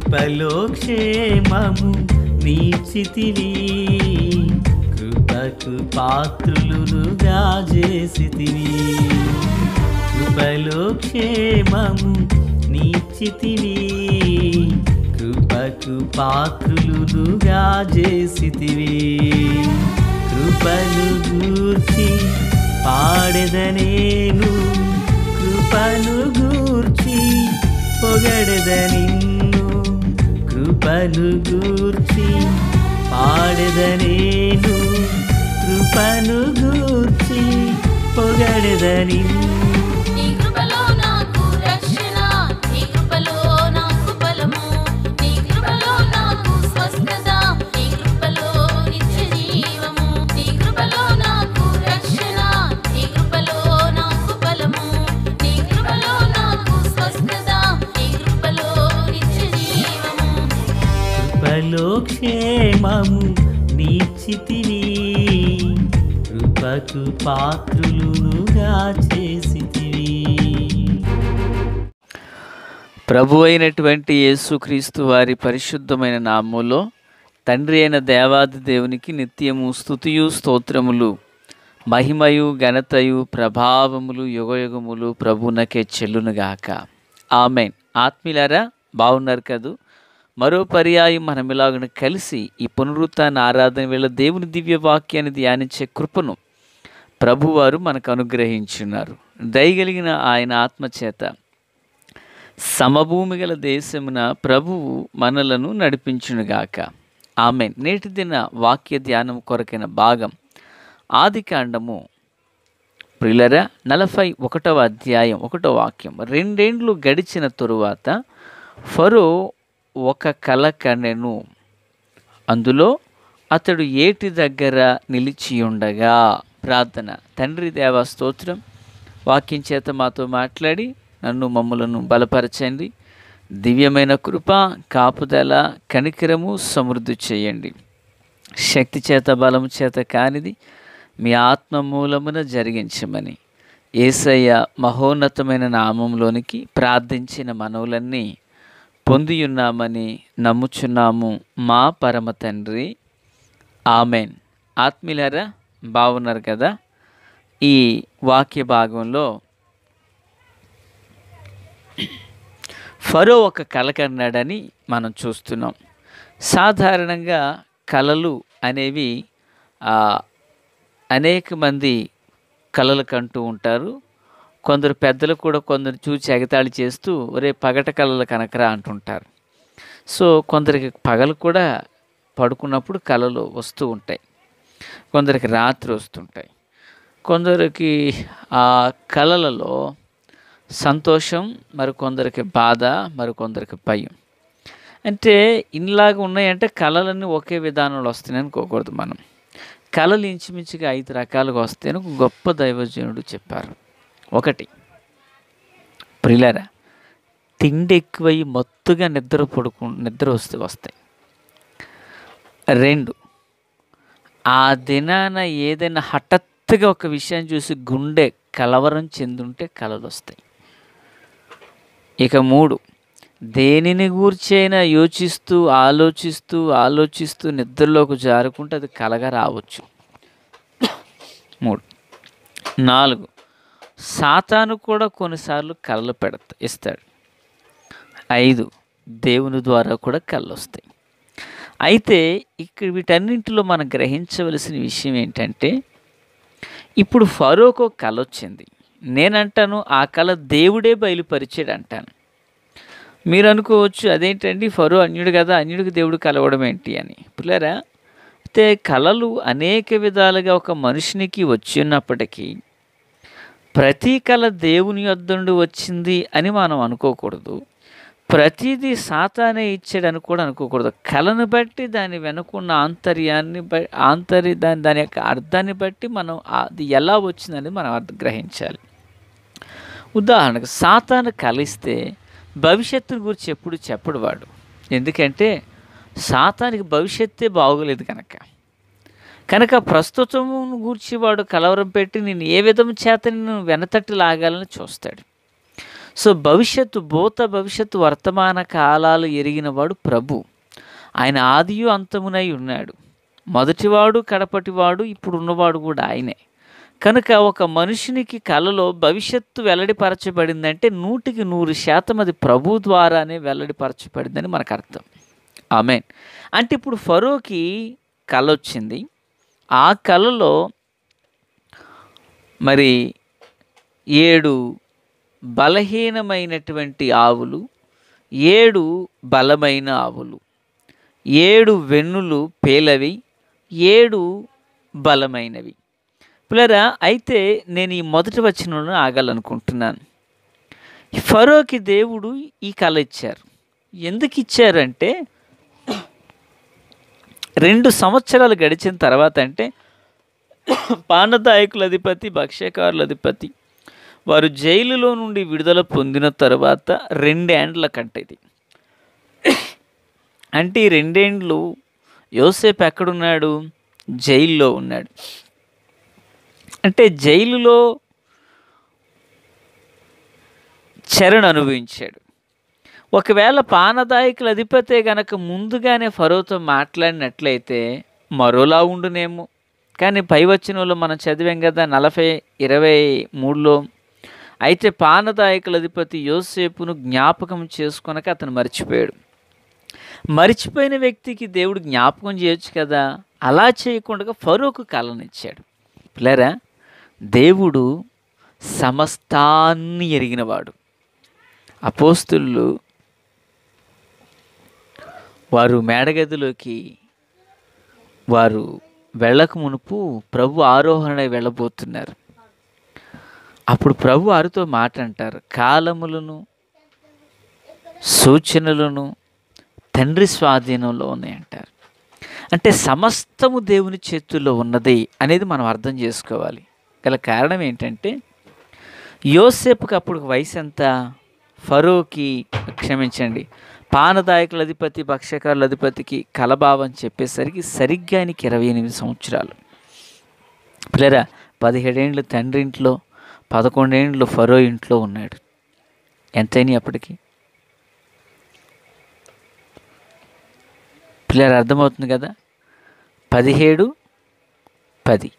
కృపలో క్షేమము నీచితివి, కృపకు పాత్రులుగా చేసితివి. కృపలో క్షేమము నీచితివి, కృపకు పాత్రులుగా చేసితివి. కృపను గూర్చి పాడెదనేను, కృపను గూర్చి పొగడెద నిన్ను. కృపను గూర్చి పాడెదనేను, కృపను గూర్చి పొగడెద నిన్ను. కృపలో క్షేమము నీచితివి, కృపకు పాత్రులుగా చేసితివి. ప్రభు అయినటువంటి యేసుక్రీస్తు వారి పరిశుద్ధమైన నామములో తండ్రి అయిన దేవాది దేవునికి నిత్యము స్తుతియు స్తోత్రములు, మహిమయు ఘనతయు ప్రభావములు యుగయుగములు ప్రభునకే చెల్లునుగాక. ఆమెన్. ఆత్మీయులారా, బాగున్నారు కదూ? మరో పర్యాయం మనం ఇలాగ కలిసి ఈ పునరుత్థాన ఆరాధన వేళ దేవుని దివ్య వాక్యాన్ని ధ్యానించే కృపను ప్రభువారు మనకు అనుగ్రహించున్నారు. దయగలిగిన ఆయన ఆత్మచేత సమభూమి గల దేశమున ప్రభువు మనలను నడిపించునుగాక. ఆమెన్. నేటి దిన వాక్య ధ్యానం కొరకైన భాగం ఆదికాండము ప్రియులరా 41వ అధ్యాయం 1వ వాక్యం. 2 ఏండ్లు గడిచిన తరువాత ఫరో ఒక కల కనెను, అందులో అతడు ఏటి దగ్గర నిలిచి ఉండగా. ప్రార్థన. తండ్రి దేవా స్తోత్రం, వాక్యం చేత మాతో మాట్లాడి నన్ను మమ్ములను బలపరచండి. దివ్యమైన కృప, కాపుదల, కనికరము సమృద్ధి చేయండి. శక్తి చేత బలము చేత కానిది మీ ఆత్మ మూలమున జరిగించమని యేసయ్య మహోన్నతమైన నామంలోనికి ప్రార్థించిన మనవులన్నీ పొందియున్నామని నమ్ముచున్నాము మా పరమ తండ్రి. ఆమెన్. ఆత్మీయులారా, బాగున్నారు కదా? ఈ వాక్య భాగంలో ఫరో ఒక కల కన్నాడని మనం చూస్తున్నాం. సాధారణంగా కలలు అనేవి అనేక మంది కలలు కంటూ ఉంటారు. కొందరు పెద్దలు కూడా కొందరు చూసి ఎగతాళి చేస్తూ ఒరే పగట కళలు కనకరా అంటుంటారు. సో కొందరికి పగలు కూడా పడుకున్నప్పుడు కళలు వస్తూ ఉంటాయి, కొందరికి రాత్రి వస్తుంటాయి. కొందరికి ఆ కళలలో సంతోషం, మరికొందరికి బాధ, మరికొందరికి భయం. అంటే ఇలాగ ఉన్నాయంటే కళలన్నీ ఒకే విధానంలో వస్తున్నాయి అనుకోకూడదు మనం. కళలు ఇంచుమించుగా 5 రకాలుగా వస్తాయని ఒక గొప్ప దైవజనుడు చెప్పారు. 1, ప్రియులారా, తిండి ఎక్కువై మత్తుగా నిద్ర వస్తాయి. 2, ఆ దినాన ఏదైనా హఠాత్తుగా ఒక విషయం చూసి గుండె కలవరం చెందుంటే కలలు వస్తాయి. ఇక 3, దేనిని గూర్చైనా ఆలోచిస్తూ నిద్రలోకి జారుకుంటే అది కలగా రావచ్చు. 3, 4, సాతాను కూడా కొన్నిసార్లు కలలు ఇస్తాడు. 5, దేవుని ద్వారా కూడా కళ్ళు వస్తాయి. అయితే ఇక్కడ వీటన్నింటిలో మనం గ్రహించవలసిన విషయం ఏంటంటే, ఇప్పుడు ఫరోకు కళ వచ్చింది. నేనంటాను ఆ కళ దేవుడే బయలుపరిచాడు అంటాను. మీరు అనుకోవచ్చు అదేంటండి ఫరో అన్యుడు కదా, అన్యుడికి దేవుడు కలవడం ఏంటి అని. పిల్లరా, అయితే కళలు అనేక విధాలుగా ఒక మనుషునికి వచ్చి ఉన్నప్పటికీ ప్రతి కళ దేవుని యొద్ద నుండి వచ్చింది అని మనం అనుకోకూడదు. ప్రతిదీ సాతానే ఇచ్చాడని కూడా అనుకోకూడదు. కళను బట్టి దాని వెనుకున్న దాని యొక్క అర్థాన్ని బట్టి మనం అది ఎలా వచ్చిందని మనం గ్రహించాలి. ఉదాహరణకు సాతాను కలిస్తే భవిష్యత్తుని గురించి ఎప్పుడు చెప్పడు వాడు. ఎందుకంటే సాతానికి భవిష్యత్తే బాగోలేదు కనుక ప్రస్తుతం గూర్చి వాడు కలవరం పెట్టి నేను ఏ విధం చేత నేను వెనతట్టి లాగాలని చూస్తాడు. సో భవిష్యత్తు, భూత భవిష్యత్తు వర్తమాన కాలాలు ఎరిగినవాడు ప్రభు. ఆయన ఆదియు అంతమునై ఉన్నాడు. మొదటివాడు కడపటివాడు ఇప్పుడు ఉన్నవాడు కూడా ఆయనే. కనుక ఒక మనుషునికి కలలో భవిష్యత్తు వెల్లడిపరచబడిందంటే 100% అది ప్రభు ద్వారానే వెల్లడిపరచబడిందని మనకు అర్థం. ఆమేన్. అంటే ఇప్పుడు ఫరోకి కల వచ్చింది. ఆ కలలో మరి 7 బలహీనమైనటువంటి ఆవులు, 7 బలమైన ఆవులు, 7 వెన్నులు పేలవి, 7 బలమైనవి. పిల్లరా, అయితే నేను ఈ మొదటి వచనంలో ఆగాలనుకుంటున్నాను. ఫరోకి దేవుడు ఈ కళ ఇచ్చారు. ఎందుకు ఇచ్చారంటే 2 సంవత్సరాలు గడిచిన తర్వాత, అంటే పానదాయకుల అధిపతి, భక్ష్యకారుల అధిపతి వారు జైలులో నుండి విడుదల పొందిన తర్వాత 2 ఏండ్ల కంట ఇది. అంటే ఈ 2 ఏండ్లు యోసేపు ఎక్కడున్నాడు? జైల్లో ఉన్నాడు. అంటే జైలులో చెరను అనుభవించాడు. ఒకవేళ పానదాయకుల అధిపతే గనక ముందుగానే ఫరోతో మాట్లాడినట్లయితే మరోలా ఉండునేమో. కానీ పై వచనంలో మనం చదివాం కదా 40:23లో, అయితే పానదాయకుల అధిపతి యోసేపును జ్ఞాపకం చేసుకొనక అతను మర్చిపోయాడు. మర్చిపోయిన వ్యక్తికి దేవుడు జ్ఞాపకం చేయొచ్చు కదా. అలా చేయకుండా ఫరోకు కలనిచ్చాడు. పిల్లరా, దేవుడు సమస్తాన్ని ఎరిగినవాడు. అపోస్తులు వారు మేడగదిలోకి వారు వెళ్ళక మునుపు ప్రభు ఆరోహణ వెళ్ళబోతున్నారు. అప్పుడు ప్రభు వారితో మాట అంటారు, కాలములను సూచనలను తండ్రి స్వాధీనంలో ఉన్నాయంటారు. అంటే సమస్తము దేవుని చేతుల్లో ఉన్నది అనేది మనం అర్థం చేసుకోవాలి. గల కారణం ఏంటంటే యోసేపుకి అప్పుడు వయసు ఎంత? ఫరోకి క్షమించండి పానదాయకుల అధిపతి, భక్ష్యకారుల అధిపతికి కలభావం చెప్పేసరికి సరిగ్గా ఆయనకి 28 సంవత్సరాలు. పిల్లరా, 17 ఏండ్లు తండ్రి ఇంట్లో, 11 ఏండ్లు ఫరో ఇంట్లో ఉన్నాడు. ఎంతైనా అప్పటికి? పిల్లలు అర్థమవుతుంది కదా. 17, 10,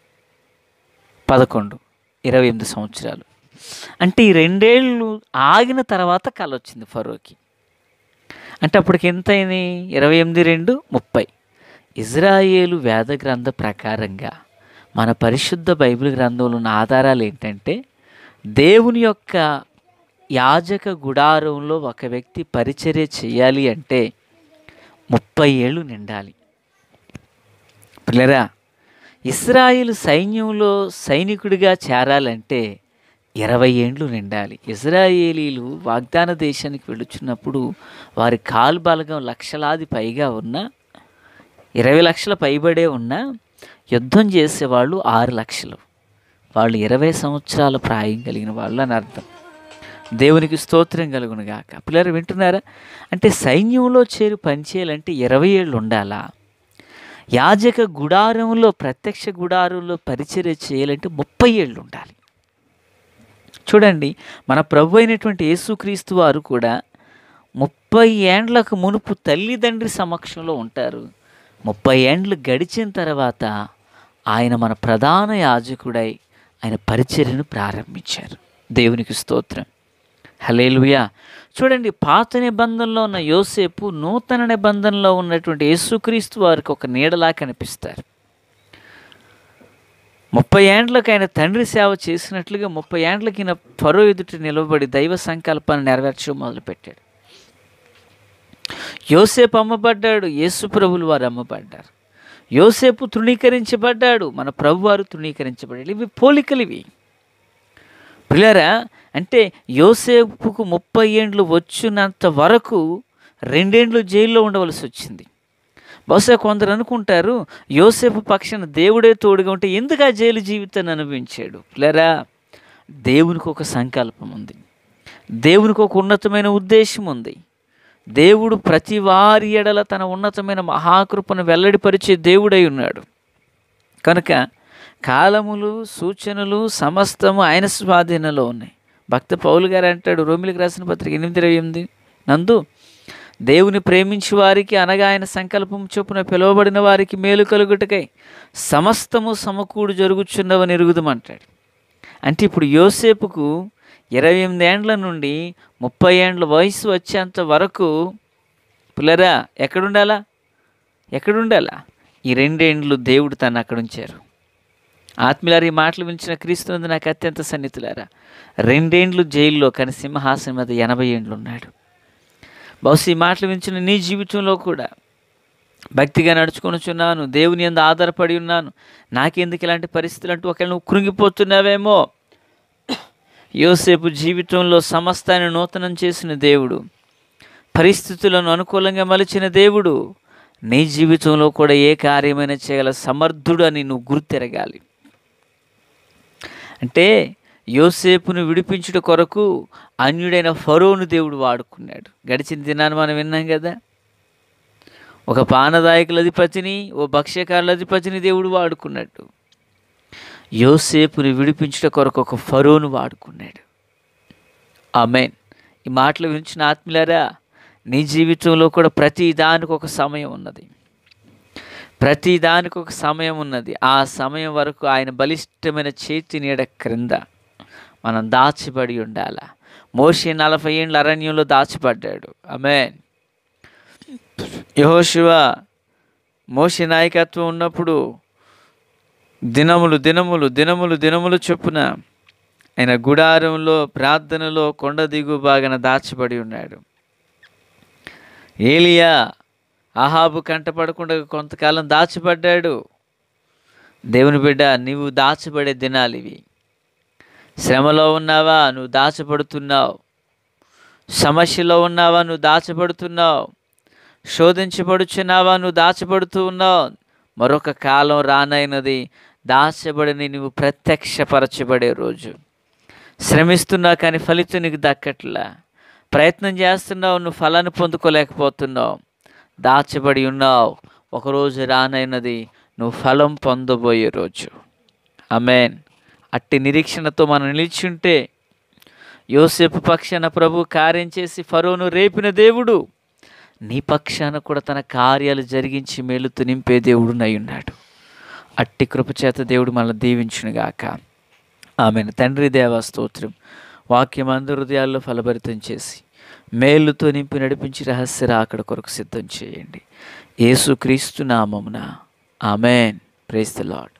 11, 28 సంవత్సరాలు. అంటే ఈ 2 ఏళ్ళు ఆగిన తర్వాత కల వచ్చింది ఫరోకి. అంటే అప్పటికి ఎంత అయింది? 28, 2, 30. ఇజ్రాయేలు వేద గ్రంథ ప్రకారంగా మన పరిశుద్ధ బైబిల్ గ్రంథంలో ఉన్న ఆధారాలు ఏంటంటే, దేవుని యొక్క యాజక గుడారంలో ఒక వ్యక్తి పరిచర్య చేయాలి అంటే 30 ఏళ్ళు నిండాలి. పిల్లరా, ఇశ్రాయేలు సైన్యంలో సైనికుడిగా చేరాలంటే 20 ఏండ్లు నిండాలి. ఇజ్రాయేలీలు వాగ్దాన దేశానికి వెళ్ళుచున్నప్పుడు వారి కాలు బలగం లక్షలాది పైగా ఉన్నా, 20 లక్షల పైబడే ఉన్నా యుద్ధం చేసేవాళ్ళు 6 లక్షలు. వాళ్ళు 20 సంవత్సరాల ప్రాయం కలిగిన వాళ్ళు అని అర్థం. దేవునికి స్తోత్రం కలుగును గాక. పిల్లలు వింటున్నారా? అంటే సైన్యంలో చేరి పనిచేయాలంటే 20 ఏళ్ళు ఉండాలా? యాజక గుడారంలో, ప్రత్యక్ష గుడారంలో పరిచర్య చేయాలంటే 30 ఏళ్ళు ఉండాలి. చూడండి, మన ప్రభు అయినటువంటి యేసుక్రీస్తు వారు కూడా 30 ఏండ్లకు మునుపు తల్లిదండ్రి సమక్షంలో ఉంటారు. 30 ఏండ్లు గడిచిన తర్వాత ఆయన మన ప్రధాన యాజకుడై ఆయన పరిచర్యను ప్రారంభించారు. దేవునికి స్తోత్రం, హల్లెలూయా. చూడండి, పాత నిబంధనలో ఉన్న యోసేపు నూతన నిబంధనలో ఉన్నటువంటి యేసుక్రీస్తు వారికి ఒక నీడలా కనిపిస్తారు. 30 ఏండ్లకు ఆయన తండ్రి సేవ చేసినట్లుగా 30 ఏండ్లకి ఈయన ఫరో ఎదుట నిలబడి దైవ సంకల్పాన్ని నెరవేర్చడం మొదలుపెట్టాడు. యోసేపు అమ్మబడ్డాడు, యేసు ప్రభులు వారు అమ్మబడ్డారు. యోసేపు తృణీకరించబడ్డాడు, మన ప్రభు వారు తృణీకరించబడ్డాడు. ఇవి పోలికలు ఇవి. పిల్లరా, అంటే యోసేపుకు 30 ఏండ్లు వచ్చినంత వరకు 2 ఏండ్లు జైల్లో ఉండవలసి వచ్చింది. బహుశా కొందరు అనుకుంటారు, యోసేపు పక్షాన దేవుడే తోడుగా ఉంటే ఎందుకు ఆ జైలు జీవితాన్ని అనుభవించాడు? పిల్లరా, దేవునికి ఒక సంకల్పం ఉంది, దేవునికి ఒక ఉన్నతమైన ఉద్దేశం ఉంది. దేవుడు ప్రతి వారి ఎడల తన ఉన్నతమైన మహాకృపను వెల్లడిపరిచే దేవుడై ఉన్నాడు. కనుక కాలములు, సూచనలు సమస్తము ఆయన స్వాధీనంలో ఉన్నాయి. భక్త పౌలు గారు అంటాడు రోమిలికి రాసిన పత్రిక 8:28 నందు, దేవుని ప్రేమించి వారికి అనగా ఆయన సంకల్పం చొప్పున పిలువబడిన వారికి మేలు కలుగుటకై సమస్తము సమకూడు జరుగుచున్నవని ఎరుగుదమంటాడు. అంటే ఇప్పుడు యోసేపుకు 28 ఏండ్ల నుండి 30 ఏండ్ల వయసు వచ్చేంత వరకు పిల్లరా ఎక్కడుండాలా? ఈ 2 ఏండ్లు దేవుడు తను అక్కడ ఉంచారు. ఆత్మీయులారా, ఈ మాటలు వినిచిన క్రీస్తునందు నాకు అత్యంత సన్నిహితులారా, 2 ఏండ్లు జైల్లో కానీ సింహాసనం మీద 80 ఏండ్లు ఉన్నాడు. బహుశా ఈ మాటలు వినిచిన నీ జీవితంలో కూడా భక్తిగా నడుచుకొనుచున్నాను, దేవుని యందు ఆధారపడి ఉన్నాను, నాకెందుకు ఇలాంటి పరిస్థితులు అంటూ ఒకవేళ నువ్వు కృంగిపోతున్నావేమో. యోసేపు జీవితంలో సమస్తాన్ని నూతనం చేసిన దేవుడు, పరిస్థితులను అనుకూలంగా మలిచిన దేవుడు నీ జీవితంలో కూడా ఏ కార్యమైనా చేయగల సమర్థుడు అని నువ్వు గుర్తెరగాలి. అంటే యోసేపును విడిపించుట కొరకు అన్యుడైన ఫరోను దేవుడు వాడుకున్నాడు. గడిచిన దినాన్ని మనం విన్నాం కదా, ఒక పానదాయకుల అధిపతిని, ఓ భక్ష్యకారుల అధిపతిని దేవుడు వాడుకున్నట్టు యోసేపుని విడిపించుట కొరకు ఒక ఫరోను వాడుకున్నాడు. ఆమేన్. ఈ మాటలు వినిచిన ఆత్మీయులారా, నీ జీవితంలో కూడా ప్రతి దానికి ఒక సమయం ఉన్నది. ఆ సమయం వరకు ఆయన బలిష్టమైన చేతి నీడ క్రింద మనం దాచబడి ఉండాల. మోషే 40 ఏండ్ల అరణ్యంలో దాచబడ్డాడు. ఆమేన్. యెహోషువ మోషే నాయకత్వం ఉన్నప్పుడు దినములు చొప్పున ఆయన గుడారంలో ప్రార్థనలో కొండ దిగు భాగాన దాచబడి ఉన్నాడు. ఏలియా అహాబు కంటపడకుండా కొంతకాలం దాచబడ్డాడు. దేవుని బిడ్డ, నీవు దాచబడే దినాలు ఇవి. శ్రమలో ఉన్నావా? నువ్వు దాచబడుతున్నావు. సమస్యలో ఉన్నావా? నువ్వు దాచబడుతున్నావు. శోధించబడుచున్నావా? నువ్వు దాచబడుతూ ఉన్నావు. మరొక కాలం రానైనది, దాచబడిని నువ్వు ప్రత్యక్షపరచబడే రోజు. శ్రమిస్తున్నావు కానీ ఫలితం నీకు దక్కట్లా. ప్రయత్నం చేస్తున్నావు, నువ్వు ఫలాన్ని పొందుకోలేకపోతున్నావు. దాచబడి ఉన్నావు. ఒకరోజు రానైనది, నువ్వు ఫలం పొందబోయే రోజు. ఆమేన్. అట్టి నిరీక్షణతో మనం నిలిచి ఉంటే యోసేపు పక్షాన ప్రభు కార్యం చేసి ఫరోను రేపిన దేవుడు నీ పక్షాన కూడా తన కార్యాలు జరిగించి మేలుతో నింపే దేవుడునై ఉన్నాడు. అట్టి కృపచేత దేవుడు మనల్ని దీవించునుగాక. ఆమేన్. తండ్రి దేవా స్తోత్రం. వాక్యం అందరి హృదయాల్లో ఫలభరితం చేసి మేలుతో నింపి నడిపించి రహస్య రాకడ కొరకు సిద్ధం చేయండి. యేసుక్రీస్తు నామమున ఆమేన్. Praise the lord.